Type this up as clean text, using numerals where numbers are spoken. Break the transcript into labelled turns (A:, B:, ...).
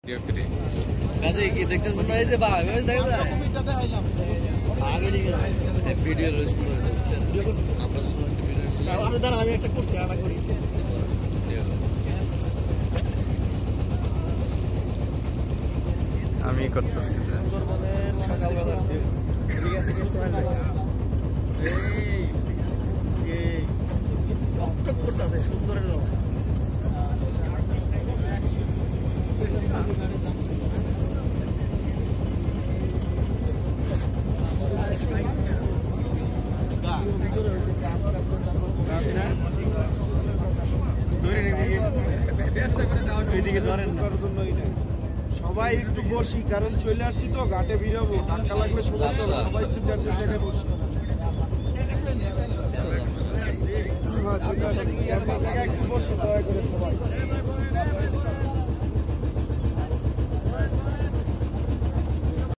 A: কাজে কি দেখতেছেন না এই যে বাঘ ওই দেখেন না আগে দিকে ভিডিও রোজ করে দিচ্ছেন আমরা শুনুন ভিডিও আমি দাঁড়া আমি একটা করছি আটা করি
B: আমি করতেছি
A: সুন্দরবনের সকালবেলা ঠিক আছে কিছু হয় না এই টকটক করতেছে সুন্দরের লোক
C: সবাই একটু বসি কারণ চলে আসছি তো ঘাটে বেরোবো ধাক্কা লাগলে সবাই চিন্তার জায়গায় বসি একটু বসি দয়া করে সবাই